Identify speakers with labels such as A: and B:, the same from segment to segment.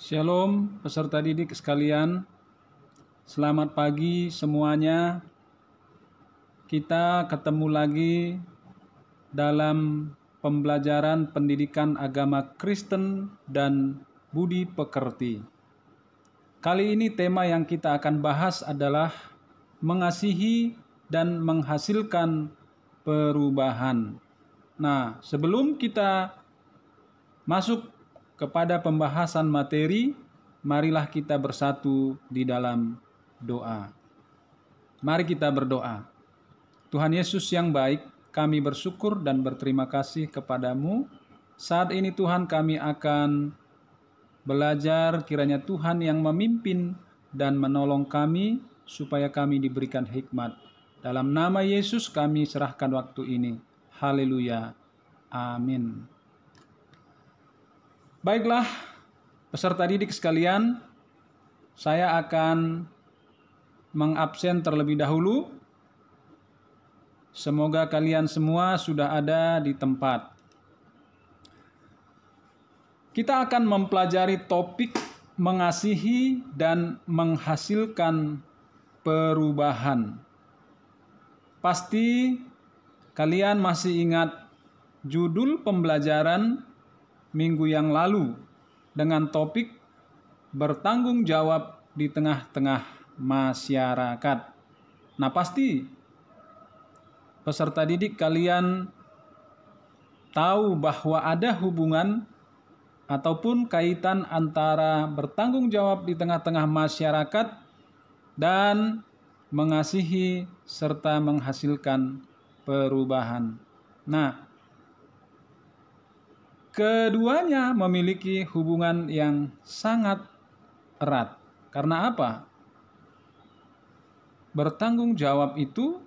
A: Shalom peserta didik sekalian, selamat pagi semuanya. Kita ketemu lagi dalam pembelajaran pendidikan agama Kristen dan budi pekerti. Kali ini tema yang kita akan bahas adalah mengasihi dan menghasilkan perubahan. Nah, sebelum kita masuk kepada pembahasan materi, marilah kita bersatu di dalam doa. Mari kita berdoa. Tuhan Yesus yang baik, kami bersyukur dan berterima kasih kepadamu. Saat ini Tuhan, kami akan belajar, kiranya Tuhan yang memimpin dan menolong kami supaya kami diberikan hikmat. Dalam nama Yesus kami serahkan waktu ini. Haleluya. Amin. Baiklah, peserta didik sekalian, saya akan mengabsen terlebih dahulu. Semoga kalian semua sudah ada di tempat. Kita akan mempelajari topik mengasihi dan menghasilkan perubahan. Pasti kalian masih ingat judul pembelajaran minggu yang lalu dengan topik bertanggung jawab di tengah-tengah masyarakat. Nah, pasti peserta didik kalian tahu bahwa ada hubungan ataupun kaitan antara bertanggung jawab di tengah-tengah masyarakat dan mengasihi serta menghasilkan perubahan. Nah, keduanya memiliki hubungan yang sangat erat. Karena apa? Bertanggung jawab itu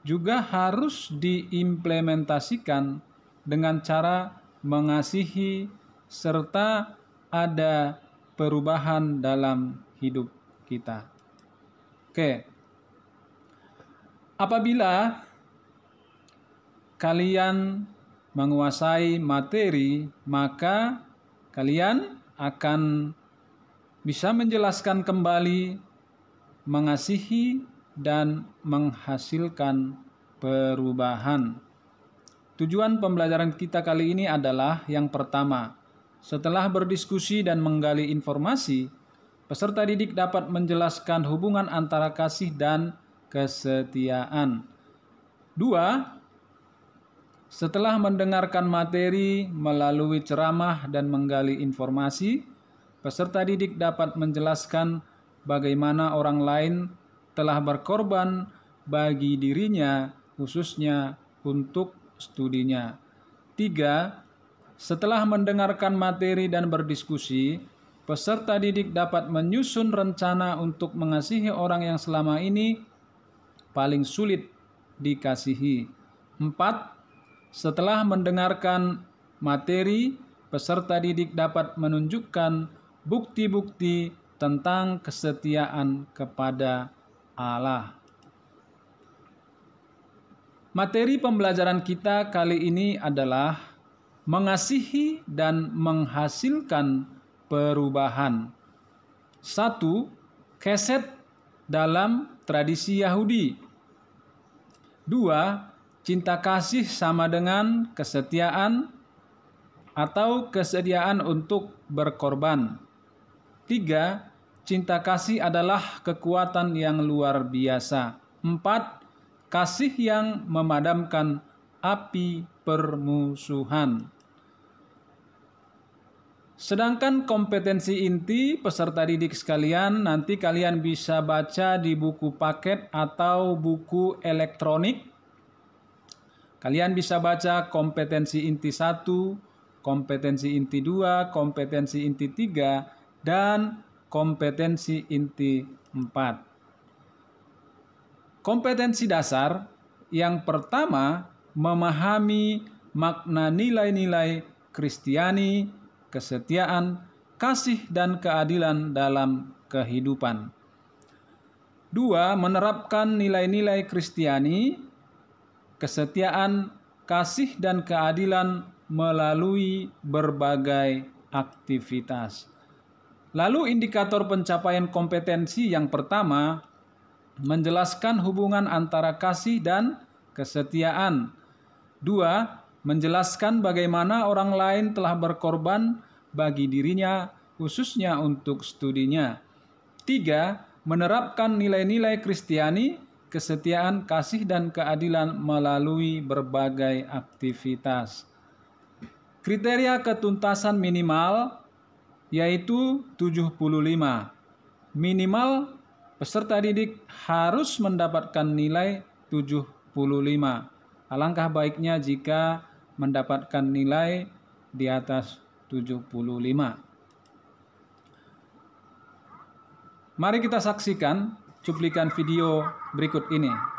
A: juga harus diimplementasikan dengan cara mengasihi serta ada perubahan dalam hidup kita. Oke. Apabila kalian menguasai materi, maka kalian akan bisa menjelaskan kembali, mengasihi dan menghasilkan perubahan. Tujuan pembelajaran kita kali ini adalah yang pertama, setelah berdiskusi dan menggali informasi, peserta didik dapat menjelaskan hubungan antara kasih dan kesetiaan. 2. Setelah mendengarkan materi melalui ceramah dan menggali informasi, peserta didik dapat menjelaskan bagaimana orang lain telah berkorban bagi dirinya, khususnya untuk studinya. 3. Setelah mendengarkan materi dan berdiskusi, peserta didik dapat menyusun rencana untuk mengasihi orang yang selama ini paling sulit dikasihi. 4. Setelah mendengarkan materi, peserta didik dapat menunjukkan bukti-bukti tentang kesetiaan kepada Allah. Materi pembelajaran kita kali ini adalah mengasihi dan menghasilkan perubahan. 1. Keset dalam tradisi Yahudi. 2. Cinta kasih sama dengan kesetiaan atau kesediaan untuk berkorban. 3. Cinta kasih adalah kekuatan yang luar biasa. 4. Kasih yang memadamkan api permusuhan. Sedangkan kompetensi inti peserta didik sekalian nanti kalian bisa baca di buku paket atau buku elektronik. Kalian bisa baca kompetensi inti 1, kompetensi inti 2, kompetensi inti 3, dan kompetensi inti 4. Kompetensi dasar yang pertama memahami makna nilai-nilai Kristiani, kesetiaan, kasih, dan keadilan dalam kehidupan. 2. Menerapkan nilai-nilai Kristiani, kesetiaan, kasih, dan keadilan melalui berbagai aktivitas. Lalu indikator pencapaian kompetensi yang pertama menjelaskan hubungan antara kasih dan kesetiaan. 2. Menjelaskan bagaimana orang lain telah berkorban bagi dirinya, khususnya untuk studinya. 3. Menerapkan nilai-nilai Kristiani, kesetiaan, kasih, dan keadilan melalui berbagai aktivitas. Kriteria ketuntasan minimal yaitu 75. Minimal peserta didik harus mendapatkan nilai 75. Alangkah baiknya jika mendapatkan nilai di atas 75. Mari kita saksikan cuplikan video berikut ini.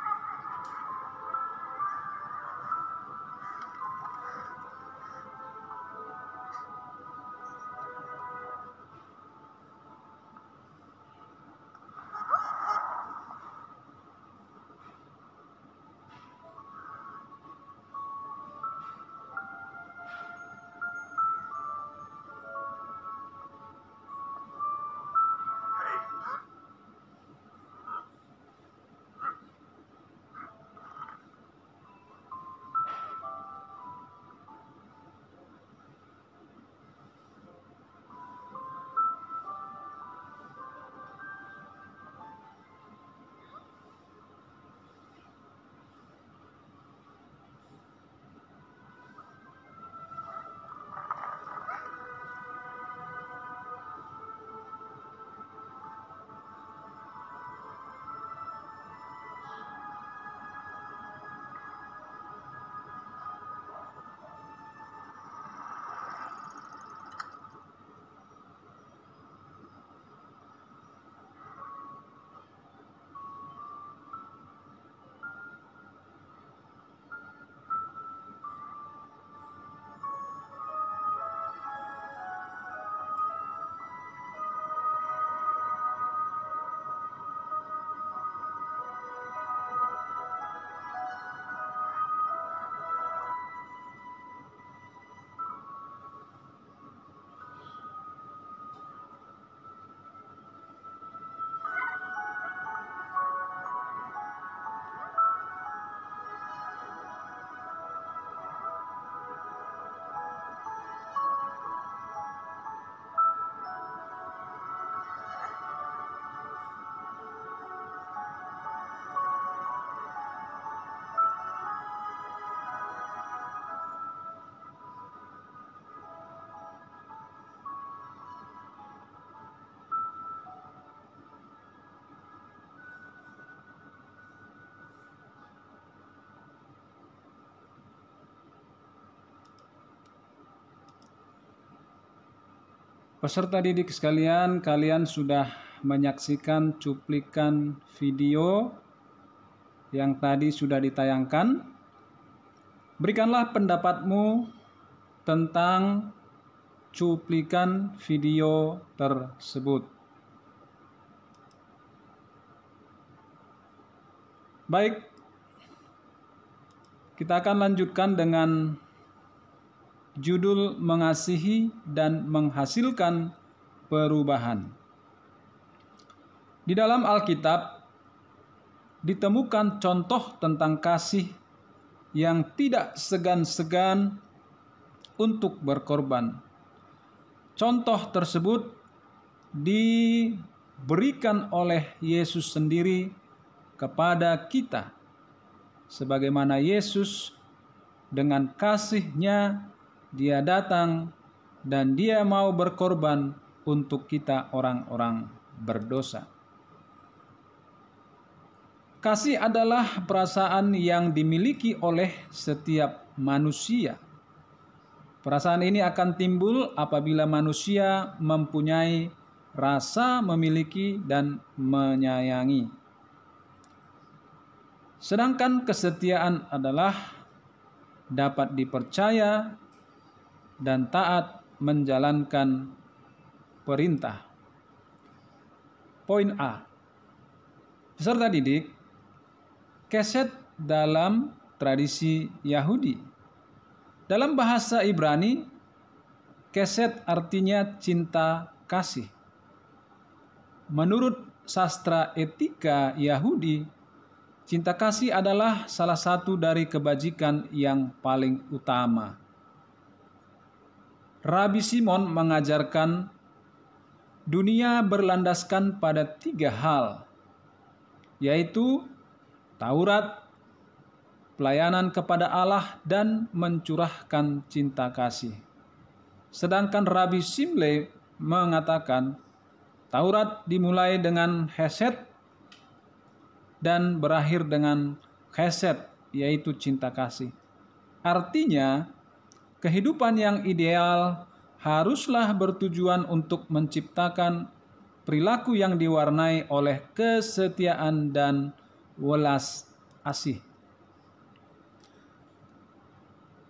A: Peserta didik sekalian, kalian sudah menyaksikan cuplikan video yang tadi sudah ditayangkan. Berikanlah pendapatmu tentang cuplikan video tersebut. Baik, kita akan lanjutkan dengan judul mengasihi dan menghasilkan perubahan. Di dalam Alkitab ditemukan contoh tentang kasih yang tidak segan-segan untuk berkorban. Contoh tersebut diberikan oleh Yesus sendiri kepada kita, sebagaimana Yesus dengan kasih-Nya Dia datang dan Dia mau berkorban untuk kita orang-orang berdosa. Kasih adalah perasaan yang dimiliki oleh setiap manusia. Perasaan ini akan timbul apabila manusia mempunyai rasa memiliki dan menyayangi. Sedangkan kesetiaan adalah dapat dipercaya dan taat menjalankan perintah. Poin A. Peserta didik, keset dalam tradisi Yahudi. Dalam bahasa Ibrani, keset artinya cinta kasih. menurut sastra etika Yahudi, cinta kasih adalah salah satu dari kebajikan yang paling utama. Rabi Simon mengajarkan dunia berlandaskan pada 3 hal, yaitu Taurat, pelayanan kepada Allah, dan mencurahkan cinta kasih. Sedangkan Rabi Simle mengatakan Taurat dimulai dengan hesed dan berakhir dengan chesed, yaitu cinta kasih. Artinya, kehidupan yang ideal haruslah bertujuan untuk menciptakan perilaku yang diwarnai oleh kesetiaan dan welas asih.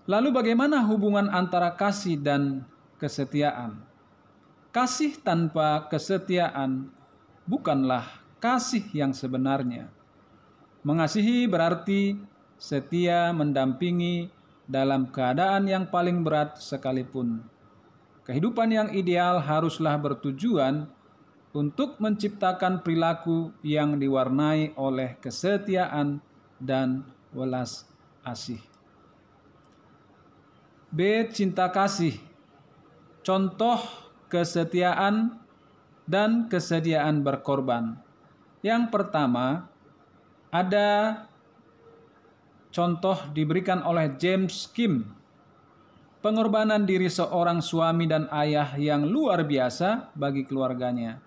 A: Lalu bagaimana hubungan antara kasih dan kesetiaan? Kasih tanpa kesetiaan bukanlah kasih yang sebenarnya. Mengasihi berarti setia mendampingi dalam keadaan yang paling berat sekalipun. Kehidupan yang ideal haruslah bertujuan untuk menciptakan perilaku yang diwarnai oleh kesetiaan dan welas asih. B. Cinta kasih. Contoh kesetiaan dan kesediaan berkorban. Yang pertama, ada contoh diberikan oleh James Kim. Pengorbanan diri seorang suami dan ayah yang luar biasa bagi keluarganya.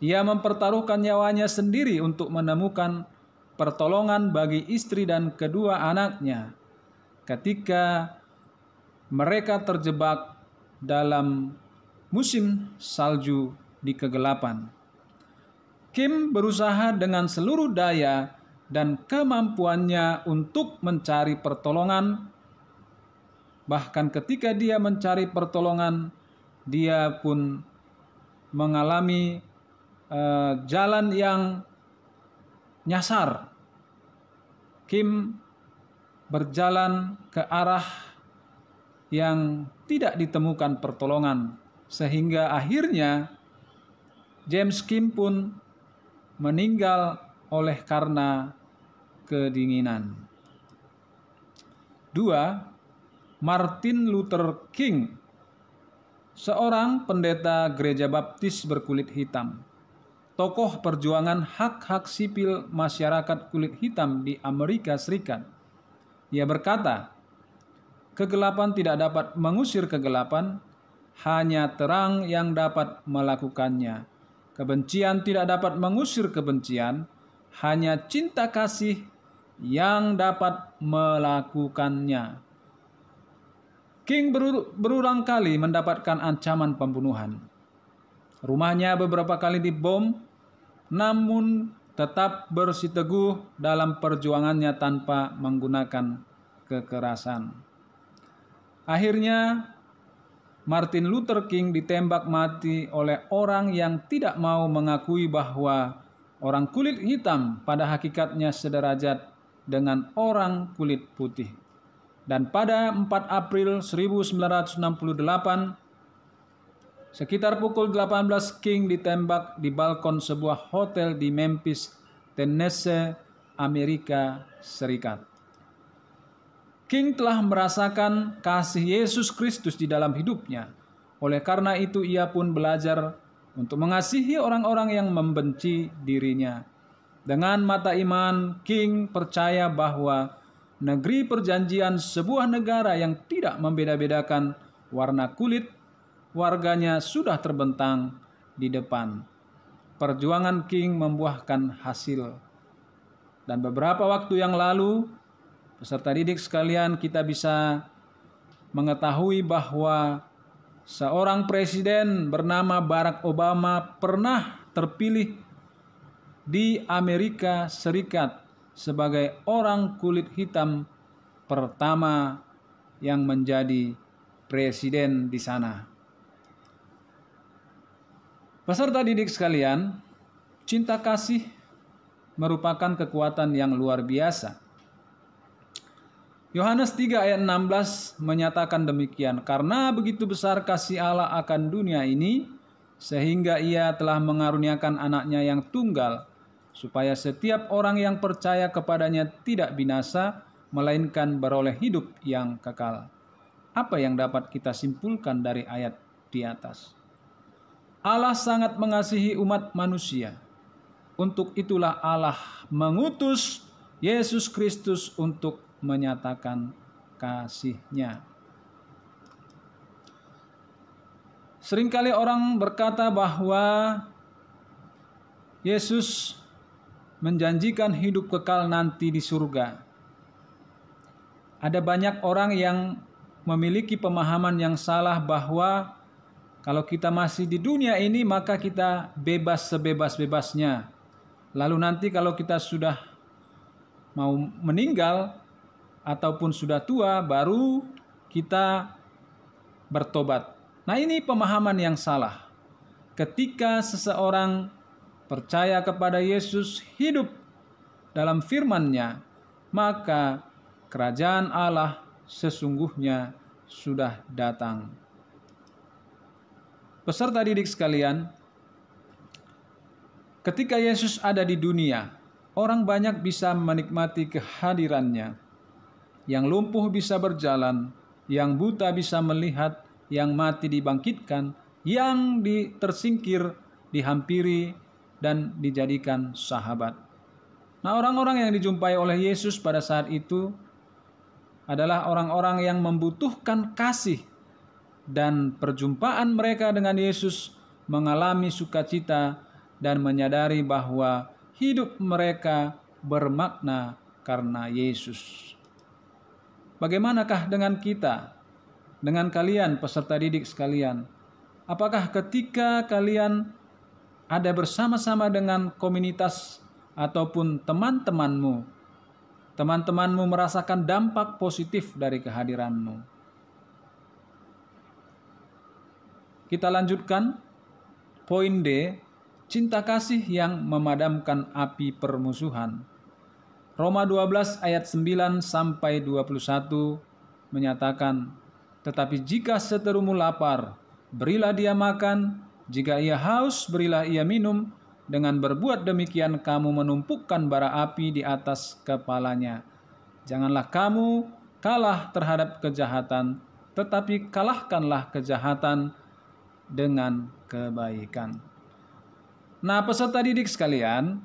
A: Ia mempertaruhkan nyawanya sendiri untuk menemukan pertolongan bagi istri dan kedua anaknya ketika mereka terjebak dalam musim salju di kegelapan. Kim berusaha dengan seluruh daya dan kemampuannya untuk mencari pertolongan. Bahkan ketika dia mencari pertolongan, dia pun mengalami jalan yang nyasar. Kim berjalan ke arah yang tidak ditemukan pertolongan, sehingga akhirnya James Kim pun meninggal oleh karena kedinginan. 2. Martin Luther King, seorang pendeta gereja baptis berkulit hitam, tokoh perjuangan hak-hak sipil masyarakat kulit hitam di Amerika Serikat. Ia berkata, "Kegelapan tidak dapat mengusir kegelapan, hanya terang yang dapat melakukannya. Kebencian tidak dapat mengusir kebencian, hanya cinta kasih yang dapat melakukannya." King berulang kali mendapatkan ancaman pembunuhan. Rumahnya beberapa kali dibom, namun tetap bersiteguh dalam perjuangannya tanpa menggunakan kekerasan. Akhirnya, Martin Luther King ditembak mati oleh orang yang tidak mau mengakui bahwa orang kulit hitam pada hakikatnya sederajat dengan orang kulit putih. Dan pada 4 April 1968, sekitar pukul 18, King ditembak di balkon sebuah hotel di Memphis, Tennessee, Amerika Serikat. King telah merasakan kasih Yesus Kristus di dalam hidupnya. Oleh karena itu ia pun belajar untuk mengasihi orang-orang yang membenci dirinya. Dengan mata iman, King percaya bahwa negeri perjanjian, sebuah negara yang tidak membeda-bedakan warna kulit, warganya sudah terbentang di depan. Perjuangan King membuahkan hasil. Dan beberapa waktu yang lalu, peserta didik sekalian, kita bisa mengetahui bahwa seorang presiden bernama Barack Obama pernah terpilih di Amerika Serikat sebagai orang kulit hitam pertama yang menjadi presiden di sana. Peserta didik sekalian, cinta kasih merupakan kekuatan yang luar biasa. Yohanes 3 ayat 16 menyatakan demikian, "Karena begitu besar kasih Allah akan dunia ini, sehingga Ia telah mengaruniakan anaknya yang tunggal, supaya setiap orang yang percaya kepadanya tidak binasa, melainkan beroleh hidup yang kekal. Apa yang dapat kita simpulkan dari ayat di atas? Allah sangat mengasihi umat manusia. Untuk itulah Allah mengutus Yesus Kristus untuk menyatakan kasih-Nya. Seringkali orang berkata bahwa Yesus menjanjikan hidup kekal nanti di surga. Ada banyak orang yang memiliki pemahaman yang salah bahwa kalau kita masih di dunia ini maka kita bebas sebebas-bebasnya. Lalu nanti kalau kita sudah mau meninggal ataupun sudah tua baru kita bertobat. Nah, ini pemahaman yang salah. Ketika seseorang percaya kepada Yesus, hidup dalam firman-Nya, maka kerajaan Allah sesungguhnya sudah datang. Peserta didik sekalian, ketika Yesus ada di dunia, orang banyak bisa menikmati kehadiran-Nya. Yang lumpuh bisa berjalan, yang buta bisa melihat, yang mati dibangkitkan, yang tersingkir dihampiri dan dijadikan sahabat. Nah, orang-orang yang dijumpai oleh Yesus pada saat itu adalah orang-orang yang membutuhkan kasih, dan perjumpaan mereka dengan Yesus mengalami sukacita dan menyadari bahwa hidup mereka bermakna karena Yesus. Bagaimanakah dengan kita, dengan kalian peserta didik sekalian? Apakah ketika kalian ada bersama-sama dengan komunitas ataupun teman-temanmu merasakan dampak positif dari kehadiranmu? Kita lanjutkan poin D, cinta kasih yang memadamkan api permusuhan. Roma 12 ayat 9 sampai 21 menyatakan, tetapi jika seterumu lapar, berilah dia makan, jika ia haus, berilah ia minum, dengan berbuat demikian kamu menumpukkan bara api di atas kepalanya. Janganlah kamu kalah terhadap kejahatan, tetapi kalahkanlah kejahatan dengan kebaikan. Nah, peserta didik sekalian,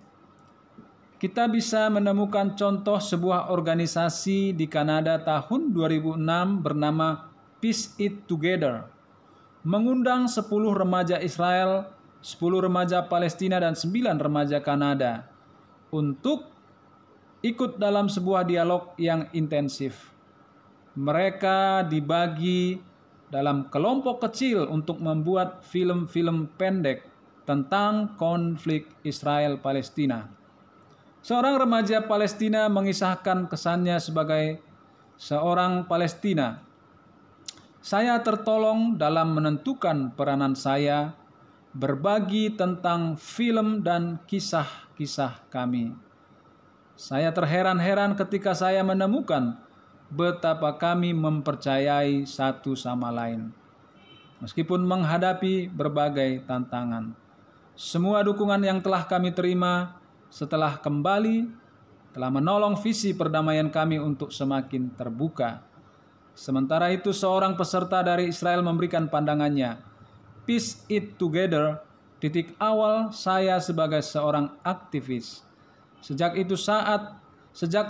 A: kita bisa menemukan contoh sebuah organisasi di Kanada tahun 2006 bernama Peace It Together, mengundang 10 remaja Israel, 10 remaja Palestina, dan 9 remaja Kanada untuk ikut dalam sebuah dialog yang intensif. Mereka dibagi dalam kelompok kecil untuk membuat film-film pendek tentang konflik Israel-Palestina. Seorang remaja Palestina mengisahkan kesannya sebagai seorang Palestina. Saya tertolong dalam menentukan peranan saya, berbagi tentang film dan kisah-kisah kami. Saya terheran-heran ketika saya menemukan betapa kami mempercayai satu sama lain. Meskipun menghadapi berbagai tantangan, semua dukungan yang telah kami terima setelah kembali telah menolong visi perdamaian kami untuk semakin terbuka. Sementara itu seorang peserta dari Israel memberikan pandangannya, Peace It Together, titik awal saya sebagai seorang aktivis. Sejak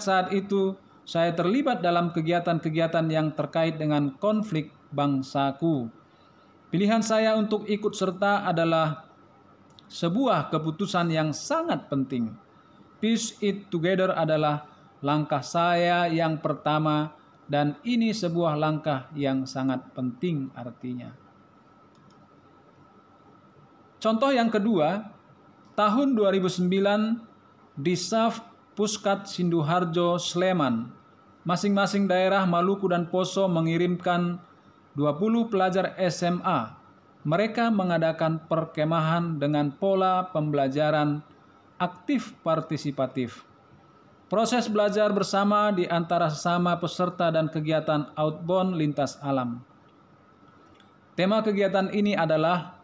A: saat itu saya terlibat dalam kegiatan-kegiatan yang terkait dengan konflik bangsaku. Pilihan saya untuk ikut serta adalah sebuah keputusan yang sangat penting. Peace It Together adalah langkah saya yang pertama, dan ini sebuah langkah yang sangat penting artinya. Contoh yang kedua, tahun 2009 di SAF Puskat Sinduharjo Sleman, masing-masing daerah Maluku dan Poso mengirimkan 20 pelajar SMA. Mereka mengadakan perkemahan dengan pola pembelajaran aktif partisipatif. Proses belajar bersama di antara sesama peserta dan kegiatan outbound lintas alam. Tema kegiatan ini adalah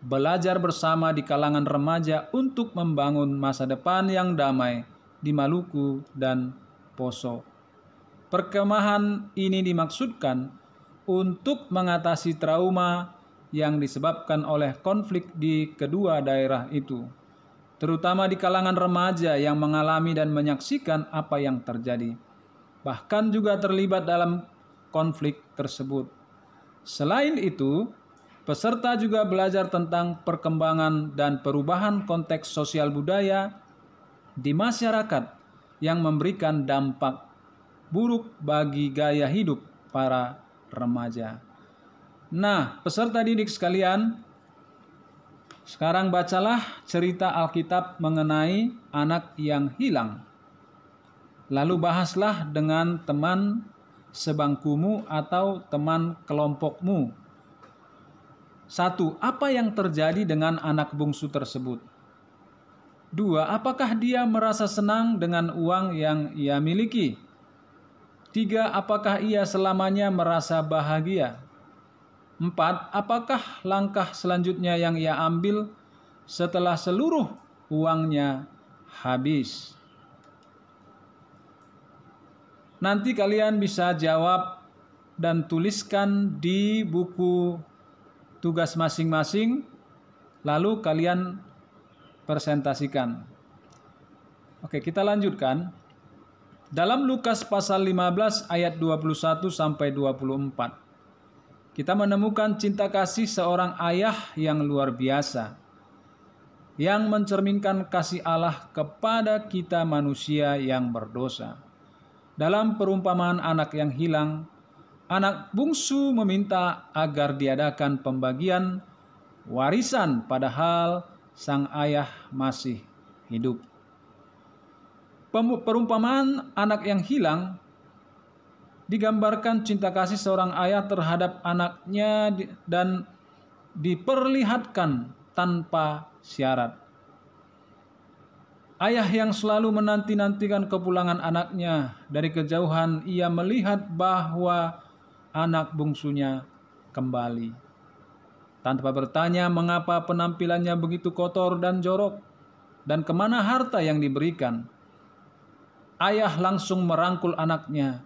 A: belajar bersama di kalangan remaja untuk membangun masa depan yang damai di Maluku dan Poso. Perkemahan ini dimaksudkan untuk mengatasi trauma yang disebabkan oleh konflik di kedua daerah itu, terutama di kalangan remaja yang mengalami dan menyaksikan apa yang terjadi, bahkan juga terlibat dalam konflik tersebut. Selain itu, peserta juga belajar tentang perkembangan dan perubahan konteks sosial budaya di masyarakat yang memberikan dampak buruk bagi gaya hidup para remaja. Nah, peserta didik sekalian, sekarang bacalah cerita Alkitab mengenai anak yang hilang. Lalu bahaslah dengan teman sebangkumu atau teman kelompokmu. 1. Apa yang terjadi dengan anak bungsu tersebut? 2. Apakah dia merasa senang dengan uang yang ia miliki? 3. Apakah ia selamanya merasa bahagia? 4. Apakah langkah selanjutnya yang ia ambil setelah seluruh uangnya habis? Nanti kalian bisa jawab dan tuliskan di buku tugas masing-masing, lalu kalian presentasikan. Oke, kita lanjutkan. Dalam Lukas pasal 15 ayat 21 sampai 24, kita menemukan cinta kasih seorang ayah yang luar biasa, yang mencerminkan kasih Allah kepada kita manusia yang berdosa. Dalam perumpamaan anak yang hilang, anak bungsu meminta agar diadakan pembagian warisan padahal sang ayah masih hidup. Perumpamaan anak yang hilang digambarkan cinta kasih seorang ayah terhadap anaknya dan diperlihatkan tanpa syarat. Ayah yang selalu menanti-nantikan kepulangan anaknya dari kejauhan, ia melihat bahwa anak bungsunya kembali. Tanpa bertanya mengapa penampilannya begitu kotor dan jorok, dan kemana harta yang diberikan, ayah langsung merangkul anaknya.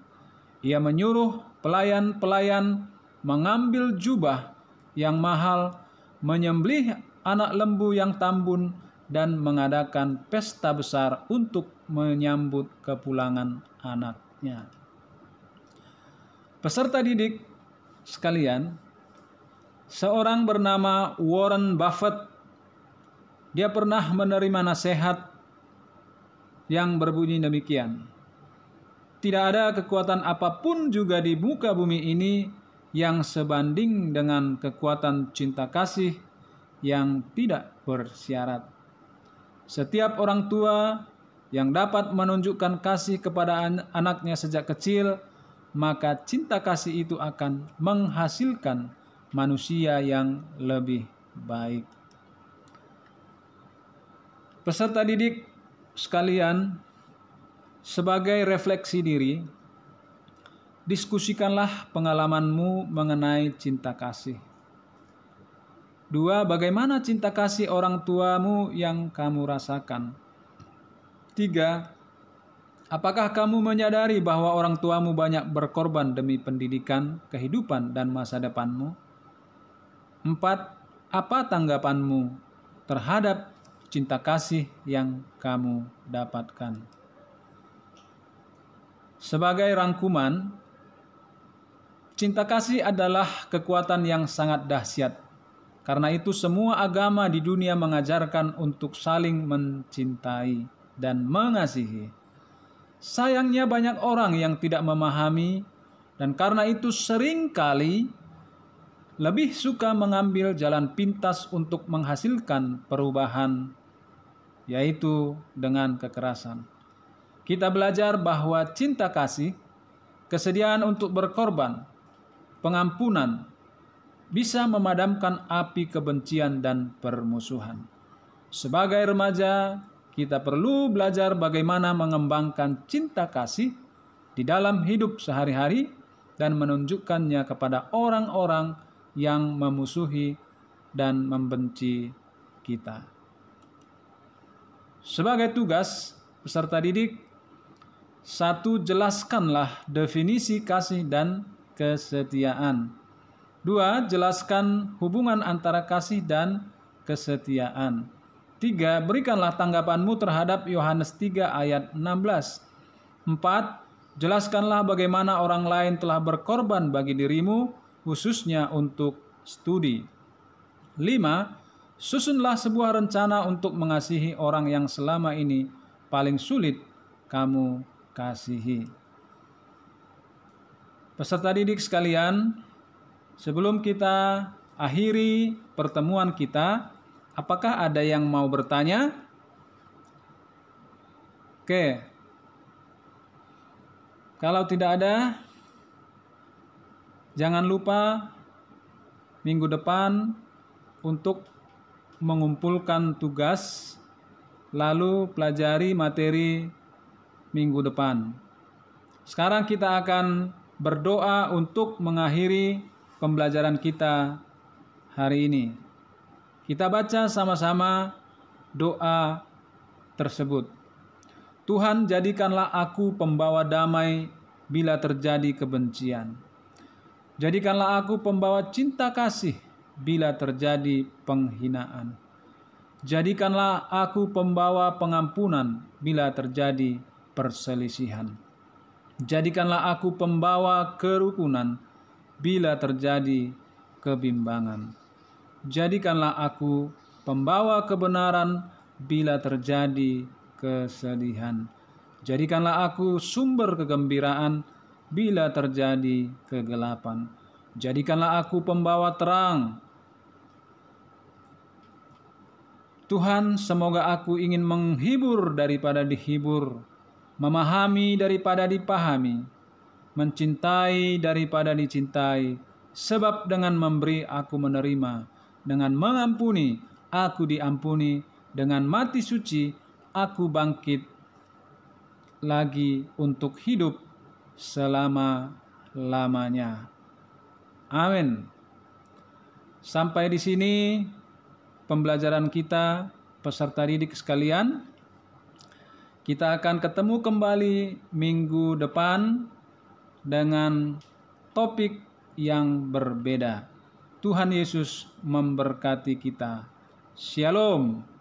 A: Ia menyuruh pelayan-pelayan mengambil jubah yang mahal, menyembelih anak lembu yang tambun, dan mengadakan pesta besar untuk menyambut kepulangan anaknya. Peserta didik sekalian, seorang bernama Warren Buffett, dia pernah menerima nasihat yang berbunyi demikian: tidak ada kekuatan apapun juga di muka bumi ini yang sebanding dengan kekuatan cinta kasih yang tidak bersyarat. Setiap orang tua yang dapat menunjukkan kasih kepada anaknya sejak kecil, maka cinta kasih itu akan menghasilkan manusia yang lebih baik. Peserta didik sekalian, sebagai refleksi diri, diskusikanlah pengalamanmu mengenai cinta kasih. 2. Bagaimana cinta kasih orang tuamu yang kamu rasakan? 3. Apakah kamu menyadari bahwa orang tuamu banyak berkorban demi pendidikan, kehidupan, dan masa depanmu? 4. Apa tanggapanmu terhadap cinta kasih yang kamu dapatkan? Sebagai rangkuman, cinta kasih adalah kekuatan yang sangat dahsyat. Karena itu semua agama di dunia mengajarkan untuk saling mencintai dan mengasihi. Sayangnya banyak orang yang tidak memahami, dan karena itu seringkali lebih suka mengambil jalan pintas untuk menghasilkan perubahan, yaitu dengan kekerasan. Kita belajar bahwa cinta kasih, kesediaan untuk berkorban, pengampunan, bisa memadamkan api kebencian dan permusuhan. Sebagai remaja, kita perlu belajar bagaimana mengembangkan cinta kasih di dalam hidup sehari-hari dan menunjukkannya kepada orang-orang yang memusuhi dan membenci kita. Sebagai tugas peserta didik, 1. Jelaskanlah definisi kasih dan kesetiaan. 2. Jelaskan hubungan antara kasih dan kesetiaan. 3. Berikanlah tanggapanmu terhadap Yohanes 3 ayat 16. 4. Jelaskanlah bagaimana orang lain telah berkorban bagi dirimu, khususnya untuk studi. 5. Susunlah sebuah rencana untuk mengasihi orang yang selama ini paling sulit kamu kasihi. Peserta didik sekalian, sebelum kita akhiri pertemuan kita, apakah ada yang mau bertanya? Oke. Kalau tidak ada, jangan lupa minggu depan untuk mengumpulkan tugas, lalu pelajari materi minggu depan. Sekarang kita akan berdoa untuk mengakhiri pembelajaran kita hari ini. Kita baca sama-sama doa tersebut. Tuhan, jadikanlah aku pembawa damai bila terjadi kebencian. Jadikanlah aku pembawa cinta kasih bila terjadi penghinaan. Jadikanlah aku pembawa pengampunan bila terjadi perselisihan. Jadikanlah aku pembawa kerukunan bila terjadi kebimbangan. Jadikanlah aku pembawa kebenaran bila terjadi kesedihan. Jadikanlah aku sumber kegembiraan bila terjadi kegelapan. Jadikanlah aku pembawa terang. Tuhan, semoga aku ingin menghibur daripada dihibur, memahami daripada dipahami, mencintai daripada dicintai, sebab dengan memberi aku menerima, dengan mengampuni aku diampuni, dengan mati suci aku bangkit lagi untuk hidup selama-lamanya. Amin. Sampai di sini pembelajaran kita, peserta didik sekalian. Kita akan ketemu kembali minggu depan dengan topik yang berbeda. Tuhan Yesus memberkati kita. Shalom.